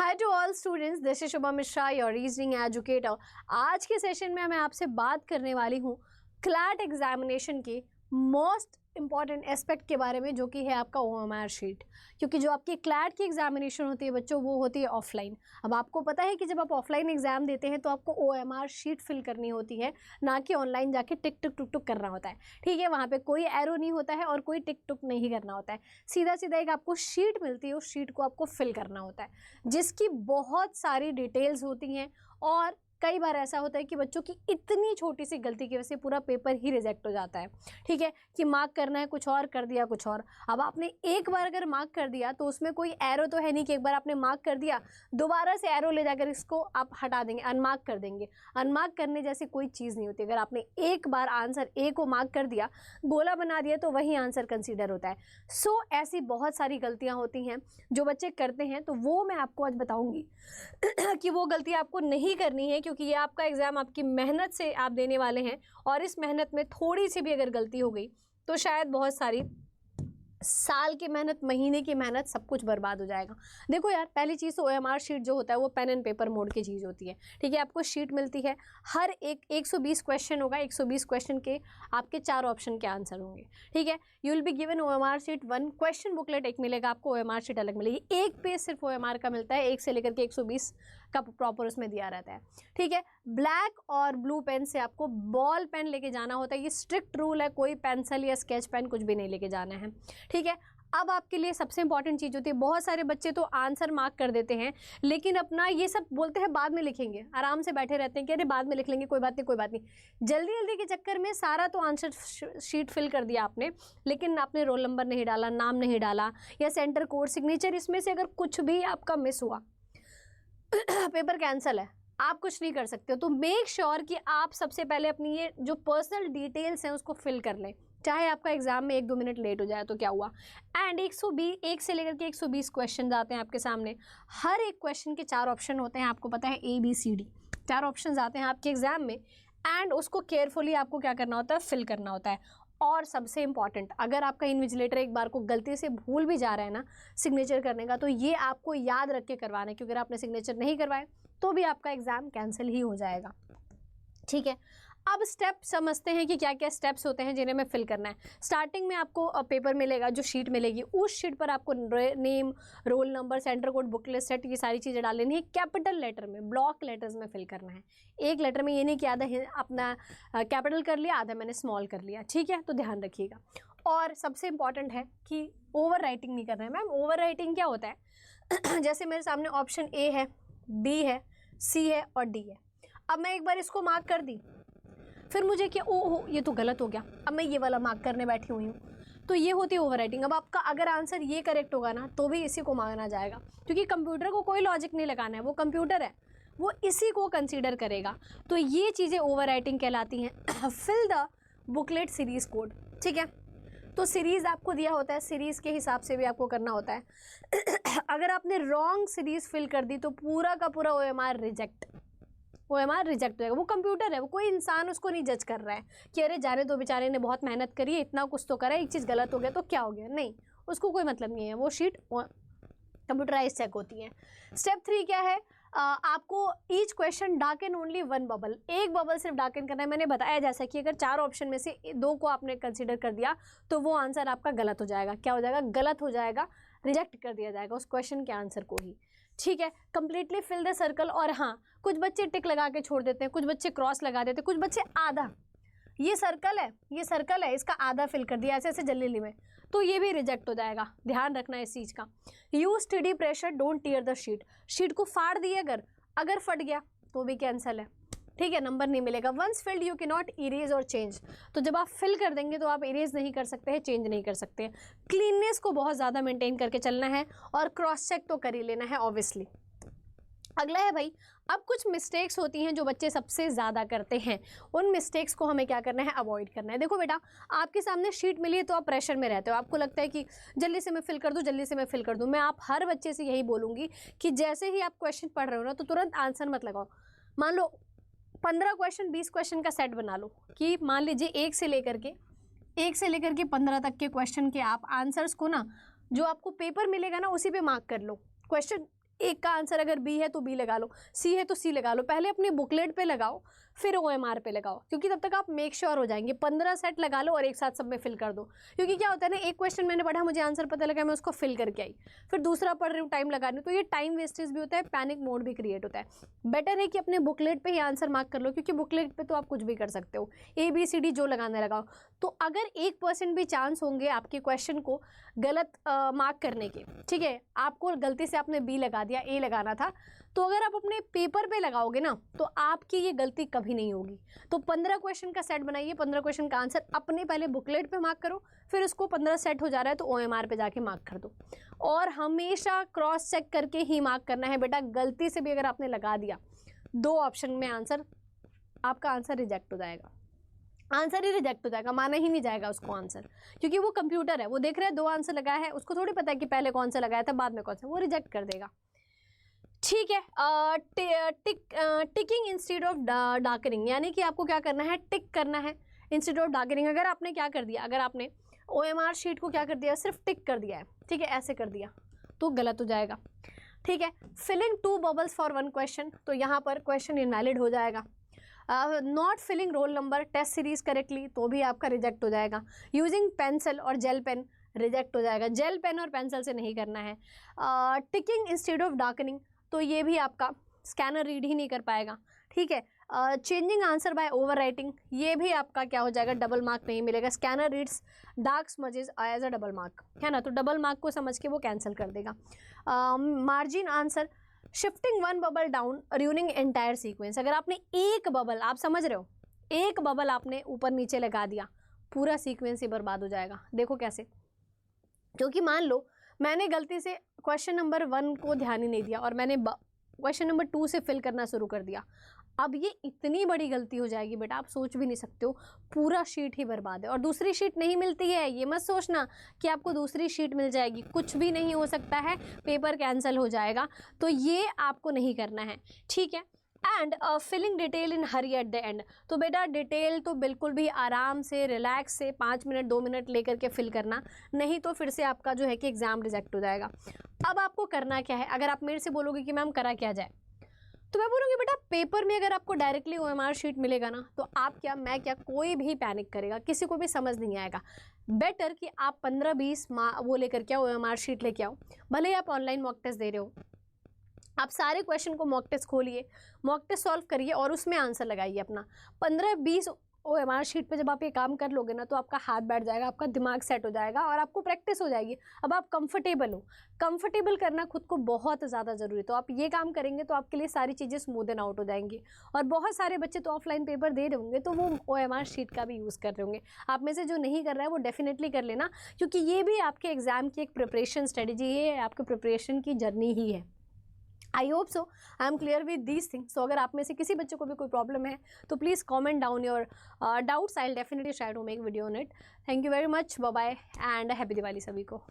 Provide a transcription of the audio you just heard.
Hi to all students, this is Shubham Mishra, your reasoning educator. आज के session में मैं आपसे बात करने वाली हूँ क्लैट एग्जामिनेशन के मोस्ट इंपॉर्टेंट एस्पेक्ट के बारे में, जो कि है आपका OMR शीट। क्योंकि जो आपकी क्लैट की एग्जामिनेशन होती है बच्चों, वो होती है ऑफलाइन। अब आपको पता है कि जब आप ऑफलाइन एग्जाम देते हैं तो आपको OMR शीट फिल करनी होती है, ना कि ऑनलाइन जाके टिक टुक टुक टुक करना होता है। ठीक है, वहाँ पे कोई एरो नहीं होता है और कोई टिक टुक नहीं करना होता है। सीधा सीधा एक आपको शीट मिलती है, उस शीट को आपको फिल करना होता है, जिसकी बहुत सारी डिटेल्स होती हैं। और कई बार ऐसा होता है कि बच्चों की इतनी छोटी सी गलती की वजह से पूरा पेपर ही रिजेक्ट हो जाता है। ठीक है, कि मार्क करना है कुछ और, कर दिया कुछ और। अब आपने एक बार अगर मार्क कर दिया तो उसमें कोई एरो तो है नहीं कि एक बार आपने मार्क कर दिया दोबारा से एरो ले जाकर इसको आप हटा देंगे, अनमार्क कर देंगे। अनमार्क करने जैसी कोई चीज़ नहीं होती। अगर आपने एक बार आंसर ए को मार्क कर दिया, गोला बना दिया, तो वही आंसर कंसीडर होता है। सो ऐसी बहुत सारी गलतियाँ होती हैं जो बच्चे करते हैं, तो वो मैं आपको आज बताऊँगी कि वो गलती आपको नहीं करनी है, क्योंकि ये आपका एग्ज़ाम आपकी मेहनत से आप देने वाले हैं। और इस मेहनत में थोड़ी सी भी अगर गलती हो गई तो शायद बहुत सारी साल की मेहनत, महीने की मेहनत, सब कुछ बर्बाद हो जाएगा। देखो यार, पहली चीज़ तो OMR शीट जो होता है वो पेन एंड पेपर मोड की चीज़ होती है। ठीक है, आपको शीट मिलती है, हर एक 120 क्वेश्चन होगा। 120 क्वेश्चन के आपके 4 ऑप्शन के आंसर होंगे। ठीक है, you will be given OMR sheet 1, question booklet एक मिलेगा आपको, OMR शीट अलग मिलेगी। एक पेज सिर्फ OMR का मिलता है, 1 से लेकर के 120 का प्रॉपर उसमें दिया रहता है। ठीक है, ब्लैक और ब्लू पेन से आपको बॉल पेन लेके जाना होता है। ये स्ट्रिक्ट रूल है, कोई पेंसिल या स्केच पेन कुछ भी नहीं लेके जाना है। ठीक है, अब आपके लिए सबसे इंपॉर्टेंट चीज़ होती है, बहुत सारे बच्चे तो आंसर मार्क कर देते हैं, लेकिन अपना ये सब बोलते हैं बाद में लिखेंगे, आराम से बैठे रहते हैं कि अरे बाद में लिख लेंगे, कोई बात नहीं कोई बात नहीं। जल्दी जल्दी के चक्कर में सारा तो आंसर शीट फिल कर दिया आपने, लेकिन आपने रोल नंबर नहीं डाला, नाम नहीं डाला, या सेंटर कोड, सिग्नेचर, इसमें से अगर कुछ भी आपका मिस हुआ पेपर कैंसिल है, आप कुछ नहीं कर सकते हो। तो मेक श्योर कि आप सबसे पहले अपनी ये जो पर्सनल डिटेल्स हैं उसको फिल कर लें, चाहे आपका एग्जाम में 1-2 मिनट लेट हो जाए तो क्या हुआ। एंड 1 से लेकर के 120 क्वेश्चन आते हैं आपके सामने। हर एक क्वेश्चन के 4 ऑप्शन होते हैं, आपको पता है ABCD 4 ऑप्शन आते हैं आपके एग्जाम में। एंड उसको केयरफुली आपको क्या करना होता है, फिल करना होता है। और सबसे इंपॉर्टेंट, अगर आपका इन्विजिलेटर एक बार को गलती से भूल भी जा रहा है ना सिग्नेचर करने का, तो ये आपको याद रख के करवाना है, क्योंकि अगर आपने सिग्नेचर नहीं करवाए तो भी आपका एग्जाम कैंसिल ही हो जाएगा। ठीक है, अब स्टेप समझते हैं कि क्या क्या स्टेप्स होते हैं जिन्हें हमें फिल करना है। स्टार्टिंग में आपको पेपर मिलेगा, जो शीट मिलेगी, उस शीट पर आपको name, roll number, centre code, booklet set, ये सारी चीज़ें डाल लेनी है। कैपिटल लेटर में, ब्लॉक लेटर्स में फिल करना है। एक लेटर में ये नहीं कि आधा अपना कैपिटल कर लिया, आधा मैंने स्मॉल कर लिया। ठीक है, तो ध्यान रखिएगा। और सबसे इंपॉर्टेंट है कि ओवर राइटिंग नहीं करना है। मैम ओवर राइटिंग क्या होता है जैसे मेरे सामने ऑप्शन A है, B है, C है और D है। अब मैं एक बार इसको मार्क कर दी, फिर मुझे क्या, ओहो ये तो गलत हो गया, अब मैं ये वाला मार्क करने बैठी हुई हूँ, तो ये होती है ओवर राइटिंग। अब आपका अगर आंसर ये करेक्ट होगा ना, तो भी इसी को माना जाएगा, क्योंकि कंप्यूटर को कोई लॉजिक नहीं लगाना है, वो कंप्यूटर है, वो इसी को कंसीडर करेगा। तो ये चीज़ें ओवर राइटिंग कहलाती हैं। Fill the booklet series code. ठीक है, तो सीरीज़ आपको दिया होता है, सीरीज़ के हिसाब से भी आपको करना होता है। अगर आपने रॉन्ग सीरीज़ फिल कर दी तो पूरा का पूरा OMR रिजेक्ट हो जाएगा। वो कंप्यूटर है, वो कोई इंसान उसको नहीं जज कर रहा है कि अरे जाने दो, बेचारे ने बहुत मेहनत करी है, इतना कुछ तो करा है, एक चीज़ गलत हो गया तो क्या हो गया, नहीं, उसको कोई मतलब नहीं है। वो शीट कंप्यूटराइज चेक होती है। स्टेप 3 क्या है, आपको each question darken only 1 bubble, एक बबल सिर्फ डार्कन करना है। मैंने बताया जैसा कि अगर 4 ऑप्शन में से 2 को आपने कंसीडर कर दिया तो वो आंसर आपका गलत हो जाएगा। क्या हो जाएगा, गलत हो जाएगा, रिजेक्ट कर दिया जाएगा उस क्वेश्चन के आंसर को ही। ठीक है, कंप्लीटली फिल द सर्कल। और हाँ, कुछ बच्चे टिक लगा के छोड़ देते हैं, कुछ बच्चे क्रॉस लगा देते हैं, कुछ बच्चे आधा, ये सर्कल है, इसका आधा फिल कर दिया ऐसे ऐसे जल्दी में, तो ये भी रिजेक्ट हो जाएगा। ध्यान रखना इस चीज़ का। Use study pressure, don't tier the sheet. Sheet को फाड़ दिए अगर फट गया तो भी कैंसिल है। ठीक है, नंबर नहीं मिलेगा। Once filled you can not erase or change. तो जब आप फिल कर देंगे तो आप इरेज नहीं कर सकते हैं, चेंज नहीं कर सकते हैं। क्लीननेस को बहुत ज़्यादा मेंटेन करके चलना है, और क्रॉस चेक तो कर ही लेना है ऑब्वियसली। अगला है भाई, अब कुछ मिस्टेक्स होती हैं जो बच्चे सबसे ज़्यादा करते हैं, उन मिस्टेक्स को हमें क्या करना है, अवॉइड करना है। देखो बेटा, आपके सामने शीट मिली है तो आप प्रेशर में रहते हो, आपको लगता है कि जल्दी से मैं फिल कर दूँ, जल्दी से मैं फिल कर दूँ। मैं आप हर बच्चे से यही बोलूँगी कि जैसे ही आप क्वेश्चन पढ़ रहे हो ना, तो तुरंत आंसर मत लगाओ। मान लो 15 क्वेश्चन, 20 क्वेश्चन का सेट बना लो, कि मान लीजिए 1 से लेकर के 15 तक के क्वेश्चन के आप आंसर्स को ना, जो आपको पेपर मिलेगा ना, उसी पे मार्क कर लो। क्वेश्चन एक का आंसर अगर बी है तो बी लगा लो, सी है तो सी लगा लो, पहले अपने बुकलेट पे लगाओ फिर OMR पे लगाओ, क्योंकि तब तक आप मेक श्योर हो जाएंगे। 15 सेट लगा लो और एक साथ सब में फिल कर दो, क्योंकि क्या होता है ना, एक क्वेश्चन मैंने पढ़ा, मुझे आंसर पता लगा, मैं उसको फिल करके आई, फिर दूसरा पढ़ रही हूँ, टाइम लगा रही हूँ, तो ये टाइम वेस्टेज भी होता है, पैनिक मोड भी क्रिएट होता है। बेटर है कि अपने बुकलेट पे ही आंसर मार्क कर लो, क्योंकि बुकलेट पे तो आप कुछ भी कर सकते हो, ABCD जो लगाना लगाओ। तो अगर 1% भी चांस होंगे आपके क्वेश्चन को गलत मार्क करने के, ठीक है, आपको गलती से आपने बी लगा दिया, ए लगाना था, तो अगर आप अपने पेपर पे लगाओगे ना तो आपकी ये गलती कभी नहीं होगी। तो 15 क्वेश्चन का सेट बनाइए, 15 क्वेश्चन का आंसर अपने पहले बुकलेट पे मार्क करो, फिर उसको 15 सेट हो जा रहा है तो OMR पे जाके मार्क कर दो। और हमेशा क्रॉस चेक करके ही मार्क करना है बेटा, गलती से भी अगर आपने लगा दिया 2 ऑप्शन में आंसर, आपका आंसर रिजेक्ट हो जाएगा, आंसर ही रिजेक्ट हो जाएगा, माना ही नहीं जाएगा उसको आंसर, क्योंकि वो कंप्यूटर है, वो देख रहा है 2 आंसर लगाया है, उसको थोड़ी पता है कि पहले कौन सा लगाया था बाद में कौन सा, वो रिजेक्ट कर देगा। ठीक है, टिकिंग इंस्टेड ऑफ डार्कनिंग, यानी कि आपको क्या करना है, टिक करना है इंस्टेड ऑफ डार्कनिंग। अगर आपने क्या कर दिया, अगर आपने OMR शीट को क्या कर दिया, सिर्फ टिक कर दिया है, ठीक है, ऐसे कर दिया तो गलत हो जाएगा। ठीक है, फिलिंग 2 बबल्स फॉर 1 क्वेश्चन, तो यहाँ पर क्वेश्चन इनवैलिड हो जाएगा। Not filling roll number test series correctly, तो भी आपका रिजेक्ट हो जाएगा। Using pencil or gel pen, reject हो जाएगा, जेल पेन और पेंसिल से नहीं करना है। टिकिंग इंस्टेड ऑफ डार्कनिंग, तो ये भी आपका स्कैनर रीड ही नहीं कर पाएगा। ठीक है, changing answer by over writing, ये भी आपका क्या हो जाएगा, डबल मार्क नहीं मिलेगा। Scanner reads dark smudges as a double mark, है ना, तो डबल मार्क को समझ के वो कैंसिल कर देगा। Margin answer, shifting 1 bubble down running entire sequence, अगर आपने एक बबल, आप समझ रहे हो, एक बबल आपने ऊपर नीचे लगा दिया, पूरा सीक्वेंस ही बर्बाद हो जाएगा। देखो कैसे, क्योंकि मान लो मैंने गलती से क्वेश्चन नंबर 1 को ध्यान ही नहीं दिया और मैंने क्वेश्चन नंबर 2 से फिल करना शुरू कर दिया, अब ये इतनी बड़ी गलती हो जाएगी बेटा, आप सोच भी नहीं सकते हो, पूरा शीट ही बर्बाद है। और दूसरी शीट नहीं मिलती है, ये मत सोचना कि आपको दूसरी शीट मिल जाएगी, कुछ भी नहीं हो सकता है, पेपर कैंसिल हो जाएगा, तो ये आपको नहीं करना है। ठीक है, and filling detail in hurry at the end, तो बेटा डिटेल तो बिल्कुल भी आराम से रिलैक्स से 5 मिनट 2 मिनट लेकर के फिल करना, नहीं तो फिर से आपका जो है कि एग्जाम रिजेक्ट हो जाएगा। अब आपको करना क्या है, अगर आप मेरे से बोलोगे कि मैम करा क्या जाए, तो मैं बोलूँगी बेटा पेपर में अगर आपको डायरेक्टली OMR शीट मिलेगा ना, तो आप क्या, मैं क्या, कोई भी पैनिक करेगा, किसी को भी समझ नहीं आएगा। बेटर कि आप 15-20 वो लेकर के आओ, OMR शीट लेके आओ, भले ही आप ऑनलाइन मॉक टेस्ट दे रहे हो, आप सारे क्वेश्चन को मॉक टेस्ट खोलिए, मॉक टेस्ट सॉल्व करिए और उसमें आंसर लगाइए अपना। 15-20 OMR शीट पे जब आप ये काम कर लोगे ना, तो आपका हाथ बैठ जाएगा, आपका दिमाग सेट हो जाएगा और आपको प्रैक्टिस हो जाएगी। अब आप कंफर्टेबल हो, कंफर्टेबल करना खुद को बहुत ज़्यादा ज़रूरी है, तो आप ये काम करेंगे तो आपके लिए सारी चीज़ें स्मूदन आउट हो जाएंगी। और बहुत सारे बच्चे तो ऑफलाइन पेपर दे रहे होंगे, तो वो OMR शीट का भी यूज़ कर रहे होंगे। आप में से जो नहीं कर रहा है वो डेफिनेटली कर लेना, क्योंकि ये भी आपके एग्ज़ाम की एक प्रिपरेशन स्ट्रेटेजी है, आपके प्रिपरेशन की जर्नी ही है। I hope so I am clear with these things. So अगर आप में से किसी बच्चे को भी कोई प्रॉब्लम है तो please comment down your doubts, I will definitely try to make video on it. Thank you very much, bye bye and happy Diwali सभी को।